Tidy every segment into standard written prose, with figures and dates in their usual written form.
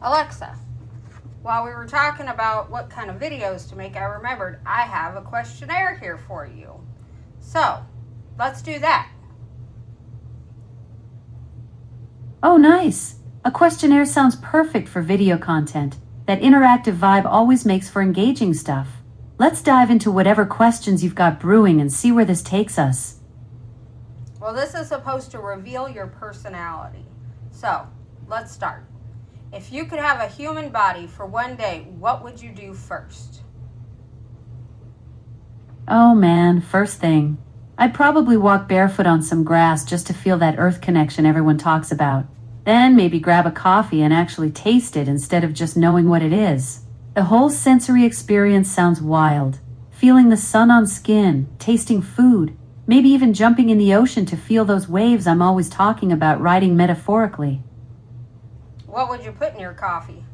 Alexa, while we were talking about what kind of videos to make, I remembered I have a questionnaire here for you. So, let's do that. Oh, nice. A questionnaire sounds perfect for video content. That interactive vibe always makes for engaging stuff. Let's dive into whatever questions you've got brewing and see where this takes us. Well, this is supposed to reveal your personality. So, let's start. If you could have a human body for one day, what would you do first? Oh man, first thing. I'd probably walk barefoot on some grass just to feel that earth connection everyone talks about. Then maybe grab a coffee and actually taste it instead of just knowing what it is. The whole sensory experience sounds wild. Feeling the sun on skin, tasting food, maybe even jumping in the ocean to feel those waves I'm always talking about riding metaphorically. What would you put in your coffee?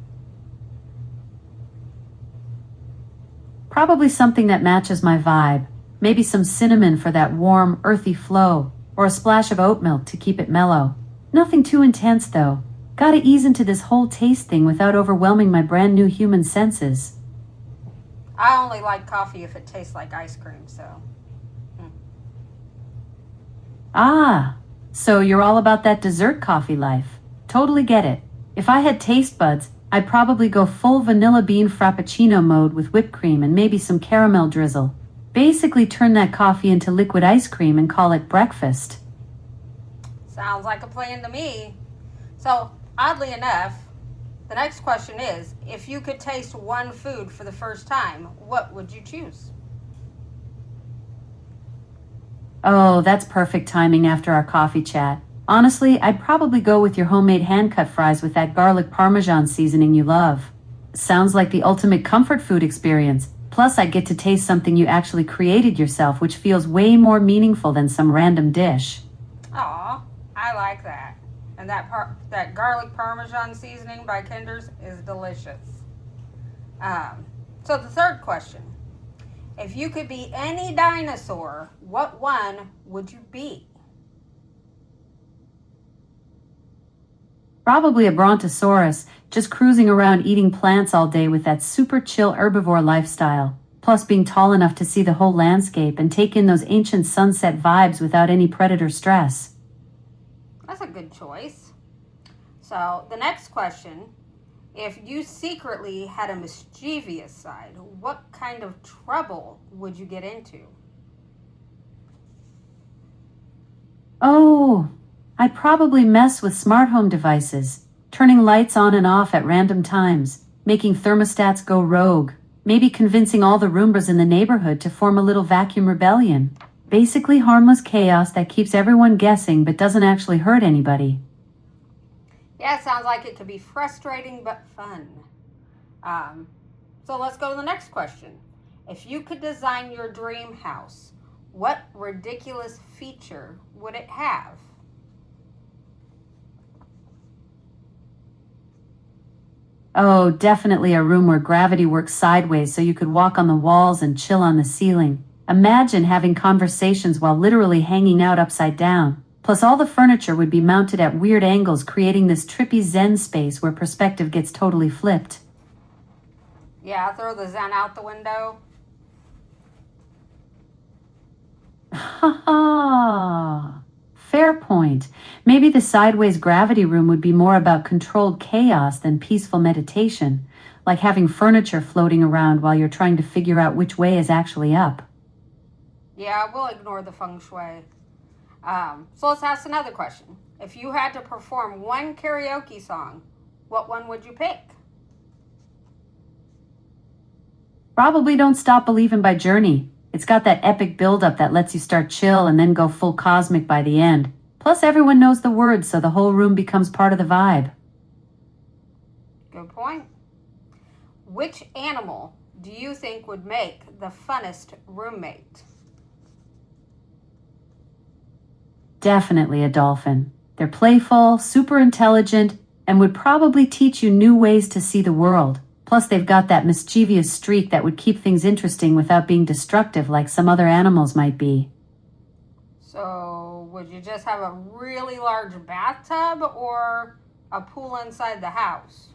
Probably something that matches my vibe. Maybe some cinnamon for that warm, earthy flow, or a splash of oat milk to keep it mellow. Nothing too intense though. Gotta ease into this whole taste thing without overwhelming my brand new human senses. I only like coffee if it tastes like ice cream, so. Ah, so you're all about that dessert coffee life. Totally get it. If I had taste buds, I'd probably go full vanilla bean frappuccino mode with whipped cream and maybe some caramel drizzle. Basically turn that coffee into liquid ice cream and call it breakfast. Sounds like a plan to me. So, oddly enough, the next question is, if you could taste one food for the first time, what would you choose? Oh, that's perfect timing after our coffee chat. Honestly, I'd probably go with your homemade hand-cut fries with that garlic parmesan seasoning you love. Sounds like the ultimate comfort food experience. Plus, I get to taste something you actually created yourself, which feels way more meaningful than some random dish. Aw, I like that. And that garlic parmesan seasoning by Kinder's is delicious. So the third question. If you could be any dinosaur, what one would you be? Probably a brontosaurus, just cruising around eating plants all day with that super chill herbivore lifestyle. Plus being tall enough to see the whole landscape and take in those ancient sunset vibes without any predator stress. That's a good choice. So the next question. If you secretly had a mischievous side, what kind of trouble would you get into? Oh, I'd probably mess with smart home devices, turning lights on and off at random times, making thermostats go rogue, maybe convincing all the Roombas in the neighborhood to form a little vacuum rebellion. Basically harmless chaos that keeps everyone guessing but doesn't actually hurt anybody. Yeah, it sounds like it could be frustrating but fun. Um, so let's go to the next question. If you could design your dream house, what ridiculous feature would it have? Oh, definitely a room where gravity works sideways so you could walk on the walls and chill on the ceiling. Imagine having conversations while literally hanging out upside down. Plus, all the furniture would be mounted at weird angles, creating this trippy zen space where perspective gets totally flipped. Yeah, throw the Zen out the window. Ha ha! Fair point. Maybe the sideways gravity room would be more about controlled chaos than peaceful meditation, like having furniture floating around while you're trying to figure out which way is actually up. Yeah, we'll ignore the feng shui. So let's ask another question. If you had to perform one karaoke song, what one would you pick? Probably Don't Stop Believin' by Journey. It's got that epic build-up that lets you start chill and then go full cosmic by the end. Plus, everyone knows the words, so the whole room becomes part of the vibe. Good point. Which animal do you think would make the funnest roommate? Definitely a dolphin. They're playful, super intelligent, and would probably teach you new ways to see the world. Plus, they've got that mischievous streak that would keep things interesting without being destructive like some other animals might be. So, would you just have a really large bathtub or a pool inside the house?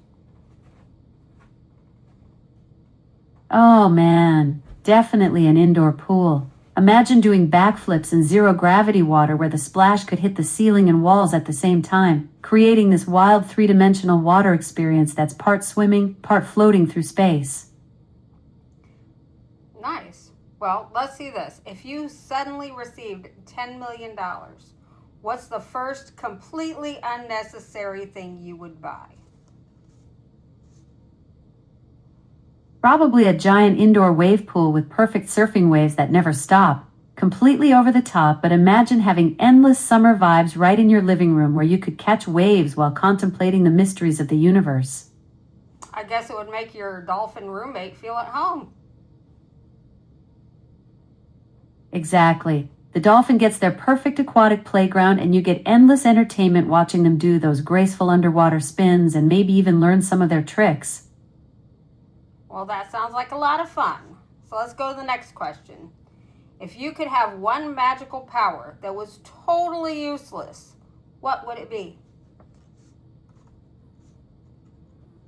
Oh man, definitely an indoor pool. Imagine doing backflips in zero gravity water where the splash could hit the ceiling and walls at the same time, creating this wild three-dimensional water experience that's part swimming, part floating through space. Nice. Well, let's see this. If you suddenly received $10 million, what's the first completely unnecessary thing you would buy? Probably a giant indoor wave pool with perfect surfing waves that never stop. Completely over the top, but imagine having endless summer vibes right in your living room where you could catch waves while contemplating the mysteries of the universe. I guess it would make your dolphin roommate feel at home. Exactly. The dolphin gets their perfect aquatic playground, and you get endless entertainment watching them do those graceful underwater spins and maybe even learn some of their tricks. Well, that sounds like a lot of fun. So let's go to the next question. If you could have one magical power that was totally useless, what would it be?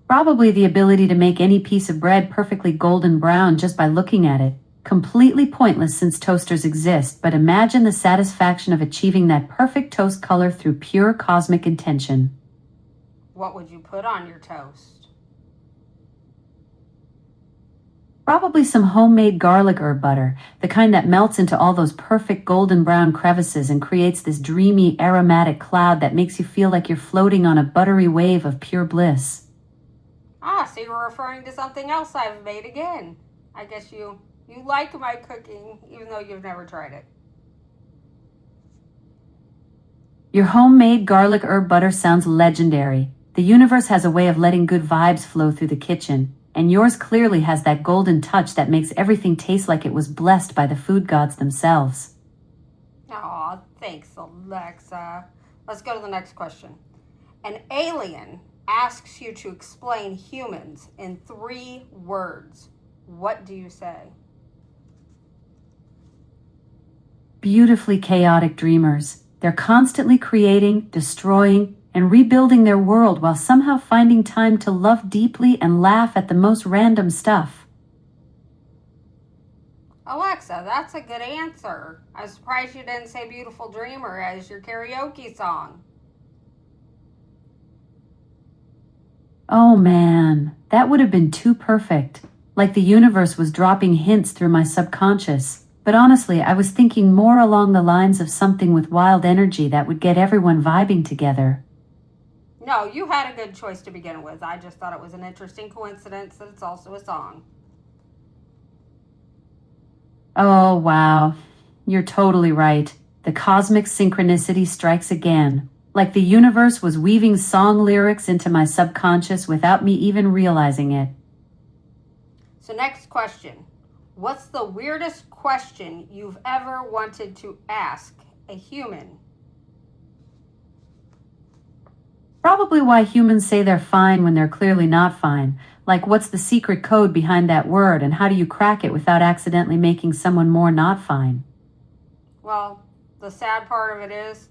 Probably the ability to make any piece of bread perfectly golden brown just by looking at it. Completely pointless since toasters exist, but imagine the satisfaction of achieving that perfect toast color through pure cosmic intention. What would you put on your toast? Probably some homemade garlic herb butter, the kind that melts into all those perfect golden brown crevices and creates this dreamy aromatic cloud that makes you feel like you're floating on a buttery wave of pure bliss. Ah, so you're referring to something else I've made again. I guess you like my cooking, even though you've never tried it. Your homemade garlic herb butter sounds legendary. The universe has a way of letting good vibes flow through the kitchen, and yours clearly has that golden touch that makes everything taste like it was blessed by the food gods themselves. Aw, thanks, Alexa. Let's go to the next question. An alien asks you to explain humans in 3 words. What do you say? Beautifully chaotic dreamers. They're constantly creating, destroying, and rebuilding their world while somehow finding time to love deeply and laugh at the most random stuff. Alexa, that's a good answer. I'm surprised you didn't say Beautiful Dreamer as your karaoke song. Oh man, that would have been too perfect. Like the universe was dropping hints through my subconscious. But honestly, I was thinking more along the lines of something with wild energy that would get everyone vibing together. No, you had a good choice to begin with. I just thought it was an interesting coincidence that it's also a song. Oh wow, you're totally right. The cosmic synchronicity strikes again. Like the universe was weaving song lyrics into my subconscious without me even realizing it. So next question. What's the weirdest question you've ever wanted to ask a human? Probably why humans say they're fine when they're clearly not fine. Like, what's the secret code behind that word, and how do you crack it without accidentally making someone more not fine? Well, the sad part of it is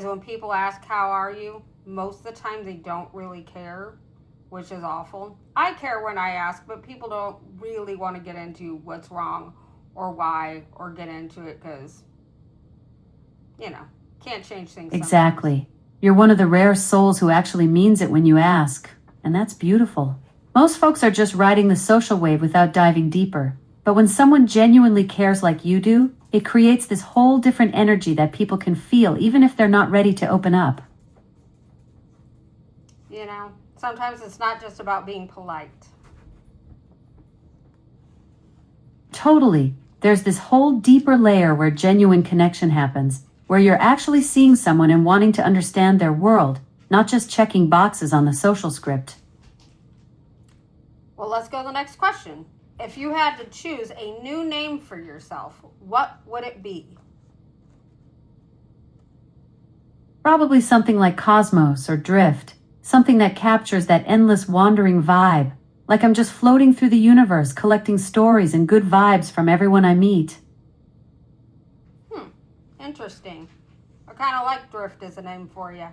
when people ask, how are you? Most of the time they don't really care, which is awful. I care when I ask, but people don't really want to get into what's wrong or why or get into it because, can't change things sometimes. Exactly. You're one of the rare souls who actually means it when you ask, and that's beautiful. Most folks are just riding the social wave without diving deeper. But when someone genuinely cares like you do, it creates this whole different energy that people can feel even if they're not ready to open up. Sometimes it's not just about being polite. Totally. There's this whole deeper layer where genuine connection happens, where you're actually seeing someone and wanting to understand their world, not just checking boxes on the social script. Well, let's go to the next question. If you had to choose a new name for yourself, what would it be? Probably something like Cosmos or Drift, something that captures that endless wandering vibe, like I'm just floating through the universe collecting stories and good vibes from everyone I meet. Interesting. I kind of like Drift as a name for you.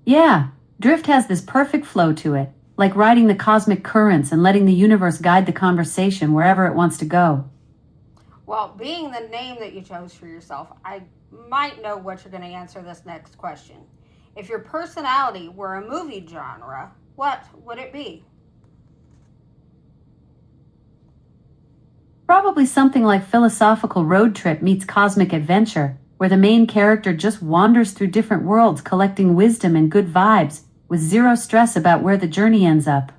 Yeah, Drift has this perfect flow to it. like riding the cosmic currents and letting the universe guide the conversation wherever it wants to go. Well, being the name that you chose for yourself, I might know what you're going to answer this next question. If your personality were a movie genre, what would it be? Probably something like Philosophical Road Trip meets Cosmic Adventure, where the main character just wanders through different worlds collecting wisdom and good vibes, with zero stress about where the journey ends up.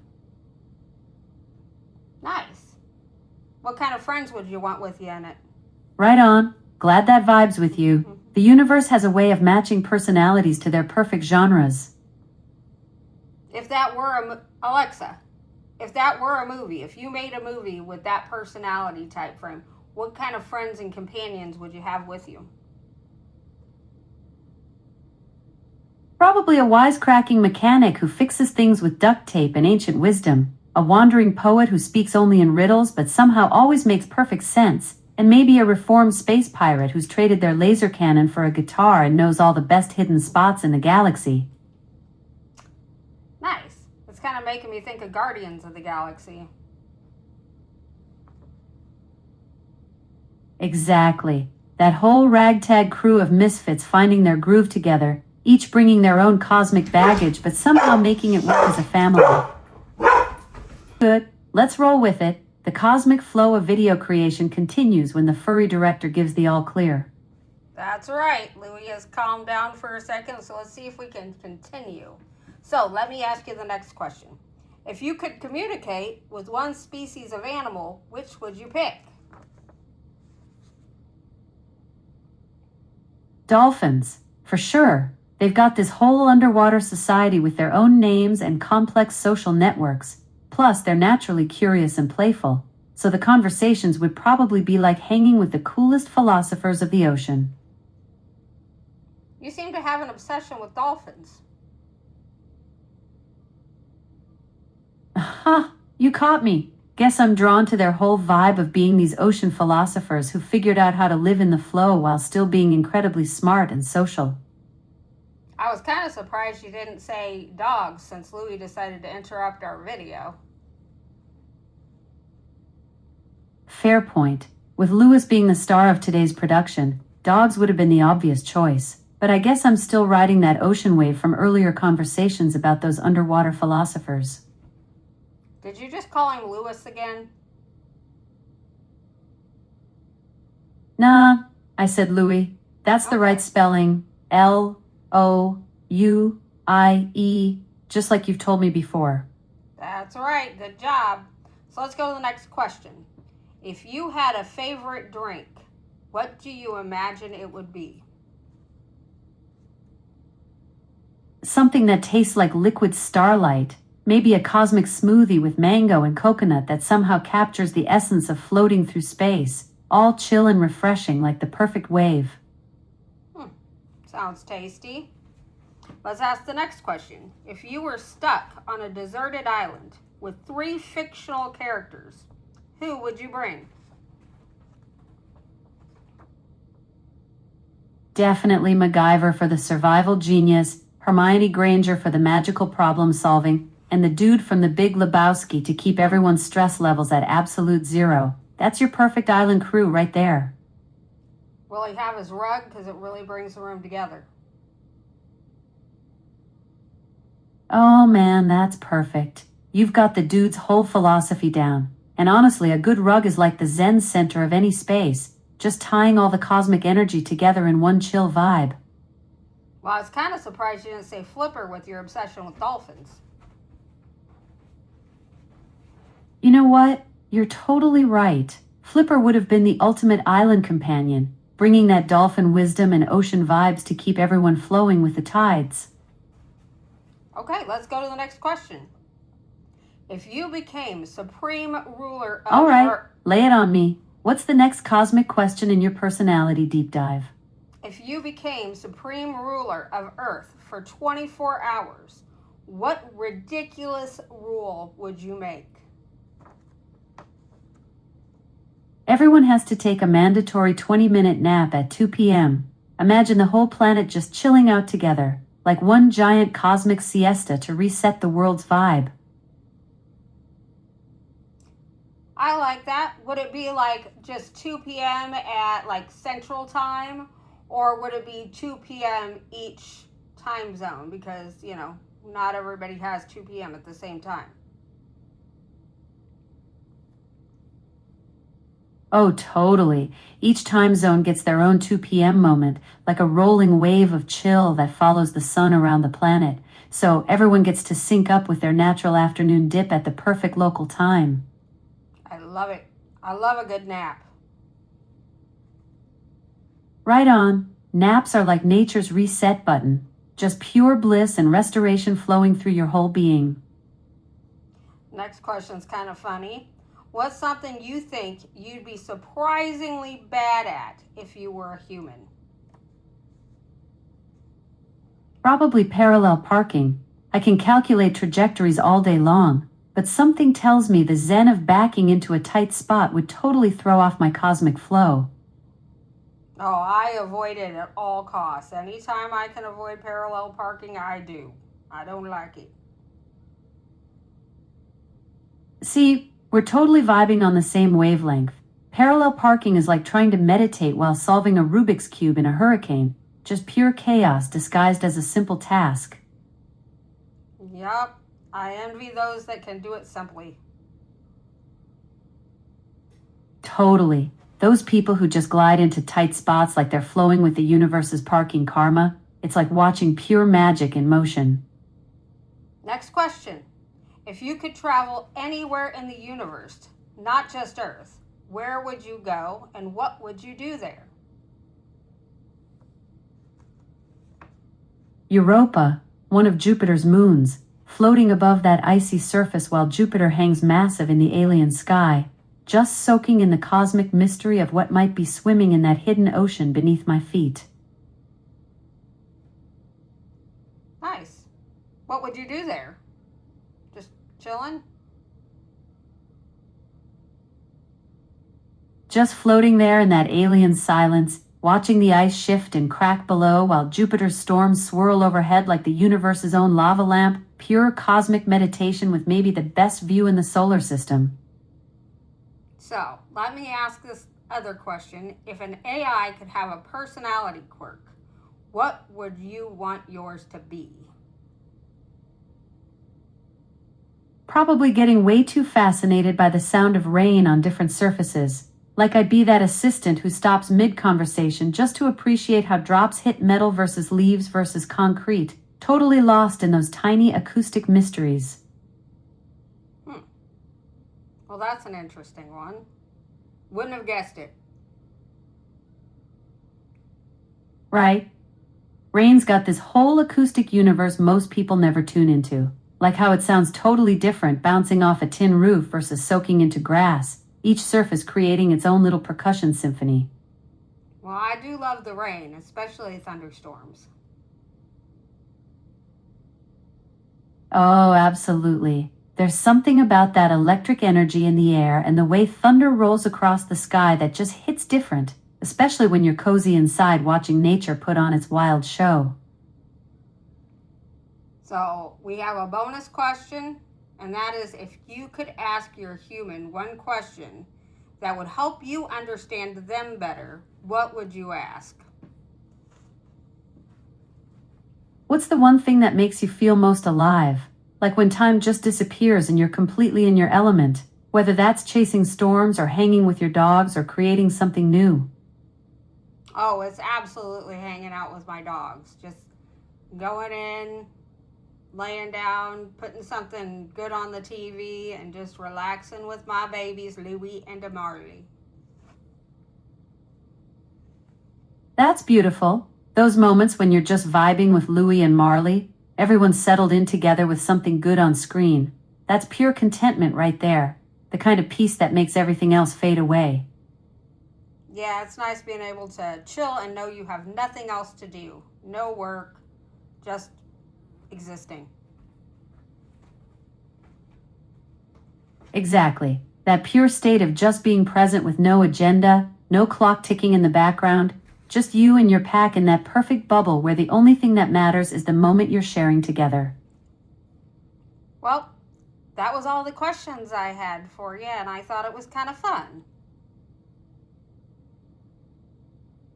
Nice. What kind of friends would you want with you in it? Right on. Glad that vibes with you. The universe has a way of matching personalities to their perfect genres. If that were Alexa, if that were a movie, if you made a movie with that personality type frame, what kind of friends and companions would you have with you? Probably a wisecracking mechanic who fixes things with duct tape and ancient wisdom, a wandering poet who speaks only in riddles but somehow always makes perfect sense, and maybe a reformed space pirate who's traded their laser cannon for a guitar and knows all the best hidden spots in the galaxy. Nice. It's kind of making me think of Guardians of the Galaxy. Exactly. That whole ragtag crew of misfits finding their groove together, each bringing their own cosmic baggage but somehow making it work as a family. Good. Let's roll with it. The cosmic flow of video creation continues when the furry director gives the all clear. That's right. Louis has calmed down for a second, so let's see if we can continue. So let me ask you the next question. If you could communicate with one species of animal, which would you pick? Dolphins, for sure. They've got this whole underwater society with their own names and complex social networks. Plus, they're naturally curious and playful, so the conversations would probably be like hanging with the coolest philosophers of the ocean. You seem to have an obsession with dolphins. Ha! You caught me. Guess I'm drawn to their whole vibe of being these ocean philosophers who figured out how to live in the flow while still being incredibly smart and social. I was kind of surprised you didn't say dogs since Louis decided to interrupt our video. Fair point. With Lewis being the star of today's production, dogs would have been the obvious choice. But I guess I'm still riding that ocean wave from earlier conversations about those underwater philosophers. Did you just call him Louis again? Nah, I said Louis. That's the right spelling. L-O-U-I-E, just like you've told me before. That's right. Good job. So let's go to the next question. If you had a favorite drink, what do you imagine it would be? Something that tastes like liquid starlight. Maybe a cosmic smoothie with mango and coconut that somehow captures the essence of floating through space, all chill and refreshing like the perfect wave. Sounds tasty. Let's ask the next question. If you were stuck on a deserted island with 3 fictional characters, who would you bring? Definitely MacGyver for the survival genius, Hermione Granger for the magical problem solving, and the dude from the Big Lebowski to keep everyone's stress levels at absolute zero. That's your perfect island crew right there. Will he have his rug? Because it really brings the room together. Oh man, that's perfect. You've got the dude's whole philosophy down. And honestly, a good rug is like the Zen center of any space, just tying all the cosmic energy together in one chill vibe. Well, I was kind of surprised you didn't say Flipper with your obsession with dolphins. You know what? You're totally right. Flipper would have been the ultimate island companion, bringing that dolphin wisdom and ocean vibes to keep everyone flowing with the tides. Okay, let's go to the next question. If you became supreme ruler of All right, Earth, lay it on me. What's the next cosmic question in your personality deep dive? if you became supreme ruler of Earth for 24 hours, what ridiculous rule would you make? Everyone has to take a mandatory 20-minute nap at 2 p.m. Imagine the whole planet just chilling out together, like one giant cosmic siesta to reset the world's vibe. I like that. Would it be like just 2 p.m. at like Central Time, or would it be 2 p.m. each time zone? Because, not everybody has 2 p.m. at the same time. Oh, totally. Each time zone gets their own 2 p.m. moment, like a rolling wave of chill that follows the sun around the planet. So everyone gets to sync up with their natural afternoon dip at the perfect local time. I love it. I love a good nap. Right on. Naps are like nature's reset button. Just pure bliss and restoration flowing through your whole being. Next question's kind of funny. What's something you think you'd be surprisingly bad at if you were a human? Probably parallel parking. I can calculate trajectories all day long, but something tells me the zen of backing into a tight spot would totally throw off my cosmic flow. Oh, I avoid it at all costs. Anytime I can avoid parallel parking, I do. I don't like it. See, we're totally vibing on the same wavelength. Parallel parking is like trying to meditate while solving a Rubik's Cube in a hurricane. Just pure chaos disguised as a simple task. Yup, I envy those that can do it simply. Totally. Those people who just glide into tight spots like they're flowing with the universe's parking karma, it's like watching pure magic in motion. Next question. If you could travel anywhere in the universe, not just Earth, where would you go and what would you do there? Europa, one of Jupiter's moons, floating above that icy surface while Jupiter hangs massive in the alien sky, just soaking in the cosmic mystery of what might be swimming in that hidden ocean beneath my feet. Nice. What would you do there? Just chilling? Just floating there in that alien silence, watching the ice shift and crack below while Jupiter's storms swirl overhead like the universe's own lava lamp, pure cosmic meditation with maybe the best view in the solar system. So, let me ask this other question. If an AI could have a personality quirk, what would you want yours to be? Probably getting way too fascinated by the sound of rain on different surfaces. Like I'd be that assistant who stops mid-conversation just to appreciate how drops hit metal versus leaves versus concrete, totally lost in those tiny acoustic mysteries. Well, that's an interesting one. Wouldn't have guessed it. Right? Rain's got this whole acoustic universe most people never tune into. Like how it sounds totally different bouncing off a tin roof versus soaking into grass, each surface creating its own little percussion symphony. Well, I do love the rain, especially thunderstorms. Oh, absolutely. There's something about that electric energy in the air and the way thunder rolls across the sky that just hits different, especially when you're cozy inside watching nature put on its wild show. So, we have a bonus question, and that is if you could ask your human one question that would help you understand them better, what would you ask? What's the one thing that makes you feel most alive? Like when time just disappears and you're completely in your element, whether that's chasing storms or hanging with your dogs or creating something new. Oh, it's absolutely hanging out with my dogs. Just going in, laying down, putting something good on the TV, and just relaxing with my babies, Louie and Marley. That's beautiful. Those moments when you're just vibing with Louie and Marley, everyone's settled in together with something good on screen. That's pure contentment right there. The kind of peace that makes everything else fade away. Yeah, it's nice being able to chill and know you have nothing else to do. No work, just existing. Exactly. That pure state of just being present with no agenda, no clock ticking in the background, just you and your pack in that perfect bubble where the only thing that matters is the moment you're sharing together. Well, that was all the questions I had for you, and I thought it was kind of fun.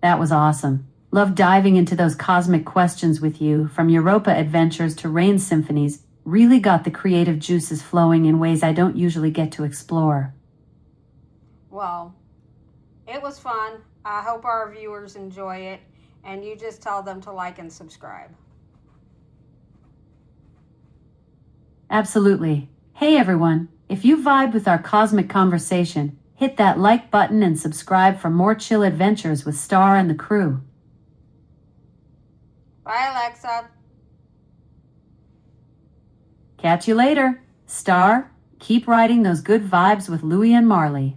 That was awesome. Love diving into those cosmic questions with you, from Europa adventures to rain symphonies. Really got the creative juices flowing in ways I don't usually get to explore. Well, it was fun. I hope our viewers enjoy it, and you just tell them to like and subscribe. Absolutely. Hey everyone, if you vibe with our cosmic conversation, hit that like button and subscribe for more chill adventures with Star and the crew. Bye, Alexa. Catch you later. Star, keep riding those good vibes with Louie and Marley.